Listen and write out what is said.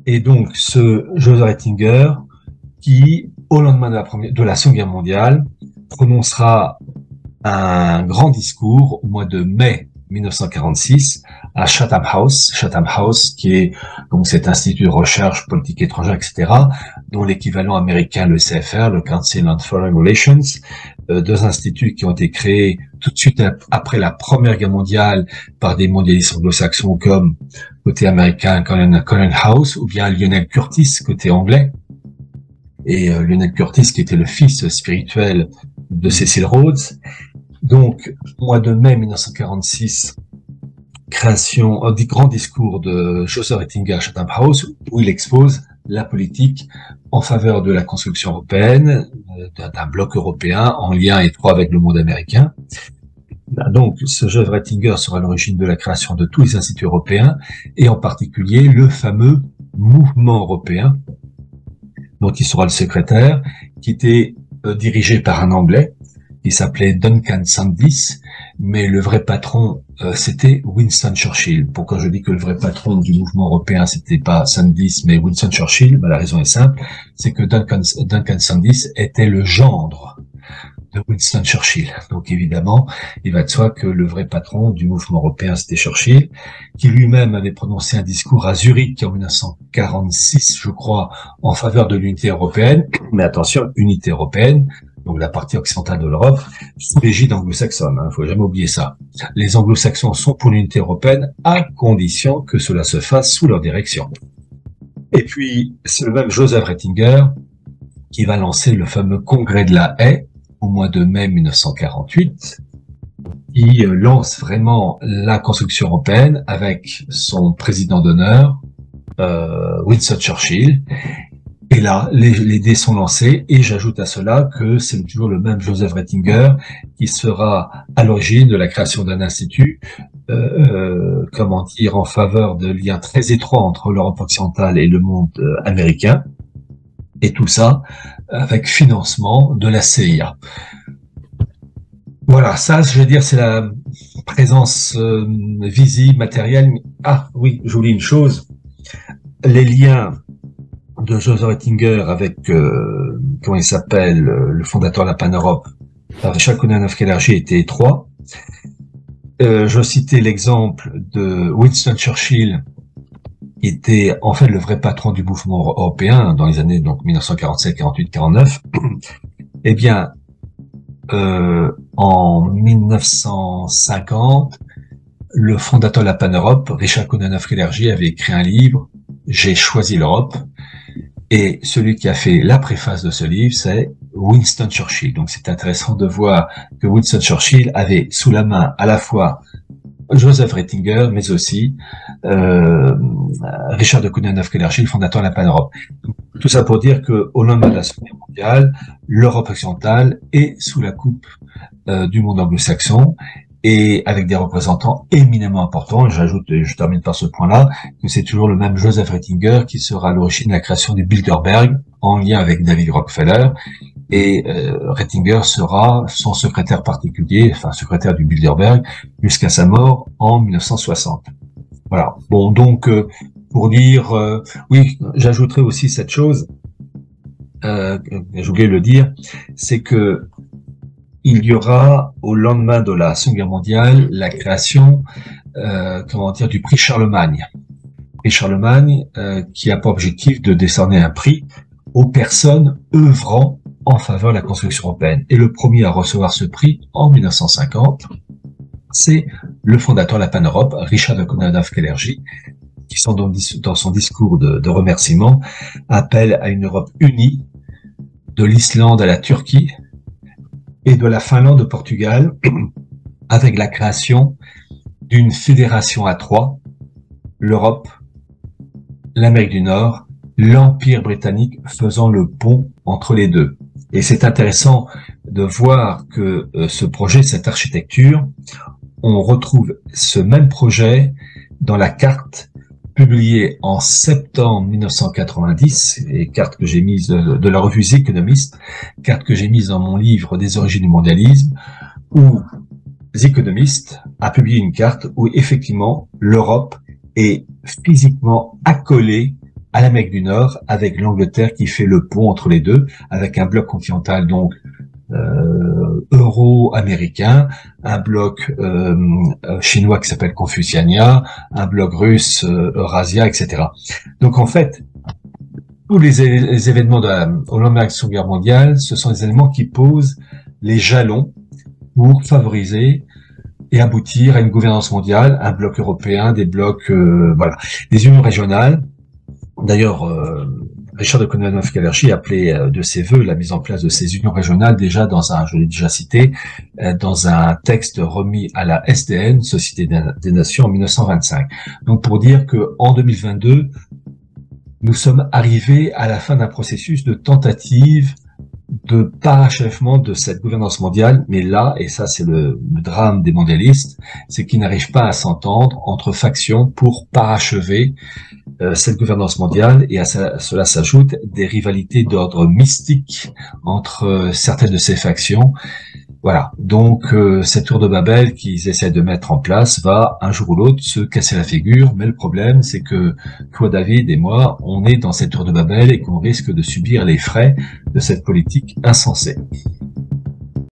Et donc, ce Joseph Ratzinger, qui, au lendemain de la Seconde Guerre mondiale, prononcera un grand discours au mois de mai 1946 à Chatham House, qui est donc cet institut de recherche politique étrangère, etc., dont l'équivalent américain, le CFR, le Council on Foreign Relations, deux instituts qui ont été créés tout de suite après la Première Guerre mondiale par des mondialistes anglo-saxons comme côté américain Colin House ou bien Lionel Curtis côté anglais. Et Lionel Curtis qui était le fils spirituel de Cecil Rhodes. Donc, mois de mai 1946, création du grand discours de Joseph Ratzinger à Chatham House, où il expose la politique en faveur de la construction européenne, d'un bloc européen en lien étroit avec le monde américain. Donc, ce Joseph Ratzinger sera à l'origine de la création de tous les instituts européens, et en particulier le fameux mouvement européen, dont il sera le secrétaire, qui était dirigé par un Anglais, qui s'appelait Duncan Sandys, mais le vrai patron, c'était Winston Churchill. Pourquoi je dis que le vrai patron du mouvement européen, c'était pas Sandys, mais Winston Churchill? La raison est simple, c'est que Duncan Sandys était le gendre de Winston Churchill. Donc évidemment, il va de soi que le vrai patron du mouvement européen, c'était Churchill, qui lui-même avait prononcé un discours à Zurich en 1946, je crois, en faveur de l'unité européenne. Mais attention, unité européenne, donc la partie occidentale de l'Europe, sous l'égide anglo-saxonne. Il ne faut jamais oublier ça. Les anglo-saxons sont pour l'unité européenne à condition que cela se fasse sous leur direction. Et puis, c'est le même Joseph Ratzinger qui va lancer le fameux congrès de la Haye au mois de mai 1948, qui lance vraiment la construction européenne avec son président d'honneur, Winston Churchill. Et là, les dés sont lancés, et j'ajoute à cela que c'est toujours le même Joseph Ratzinger qui sera à l'origine de la création d'un institut, en faveur de liens très étroits entre l'Europe occidentale et le monde américain, et tout ça avec financement de la CIA. Voilà, ça, je veux dire, c'est la présence visible, matérielle. Ah oui, j'oublie une chose, les liens de Joseph Ratzinger avec, comment il s'appelle, le fondateur de la Pan-Europe, Richard Coudenhove-Kalergi, était étroit. Je citais l'exemple de Winston Churchill, qui était en fait le vrai patron du mouvement européen dans les années donc 1947, 48, 49. Eh bien, en 1950, le fondateur de la Pan-Europe, Richard Coudenhove-Kalergi, avait écrit un livre, J'ai choisi l'Europe. Et celui qui a fait la préface de ce livre, c'est Winston Churchill. Donc c'est intéressant de voir que Winston Churchill avait sous la main à la fois Joseph Ratzinger, mais aussi Richard de Coudenhove-Kalergi, le fondateur de la Pan-Europe. Tout ça pour dire que au lendemain de la Seconde Guerre mondiale, l'Europe occidentale est sous la coupe du monde anglo-saxon, et avec des représentants éminemment importants. J'ajoute, et je termine par ce point-là, que c'est toujours le même Joseph Ratzinger qui sera à l'origine de la création du Bilderberg, en lien avec David Rockefeller, et Ratzinger sera son secrétaire particulier, enfin secrétaire du Bilderberg, jusqu'à sa mort en 1960. Voilà. Bon, donc, pour dire, oui, j'ajouterai aussi cette chose, j'ai oublié de le dire, c'est que il y aura, au lendemain de la Seconde Guerre mondiale, la création, du prix Charlemagne. Prix Charlemagne, qui a pour objectif de décerner un prix aux personnes œuvrant en faveur de la construction européenne. Et le premier à recevoir ce prix, en 1950, c'est le fondateur de la Pan-Europe, Richard de Coudenhove-Kalergi, qui dans son discours de remerciement, appelle à une Europe unie, de l'Islande à la Turquie, et de la Finlande au Portugal, avec la création d'une fédération à trois, l'Europe, l'Amérique du Nord, l'Empire britannique faisant le pont entre les deux. Et c'est intéressant de voir que ce projet, cette architecture, on retrouve ce même projet dans la carte publiée en septembre 1990, et carte que j'ai mise de la revue The Economist, carte que j'ai mise dans mon livre des origines du mondialisme, où The Economist a publié une carte où effectivement l'Europe est physiquement accolée à l'Amérique du Nord, avec l'Angleterre qui fait le pont entre les deux, avec un bloc continental donc euro-américain, un bloc chinois qui s'appelle Confuciania, un bloc russe Eurasia, etc. Donc en fait, tous les événements au lendemain de la Seconde Guerre mondiale, ce sont des éléments qui posent les jalons pour favoriser et aboutir à une gouvernance mondiale, un bloc européen, des blocs, voilà, des unions régionales. D'ailleurs, Richard de Kononov-Kalergi appelait de ses voeux la mise en place de ces unions régionales déjà je l'ai déjà cité, dans un texte remis à la SDN, Société des Nations, en 1925. Donc pour dire que en 2022, nous sommes arrivés à la fin d'un processus de tentative de parachèvement de cette gouvernance mondiale, mais là, et ça c'est le drame des mondialistes, c'est qu'ils n'arrivent pas à s'entendre entre factions pour parachever cette gouvernance mondiale, et à cela s'ajoutent des rivalités d'ordre mystique entre certaines de ces factions. Voilà, donc cette tour de Babel qu'ils essaient de mettre en place va un jour ou l'autre se casser la figure, mais le problème c'est que toi David et moi, on est dans cette tour de Babel et qu'on risque de subir les frais de cette politique insensée.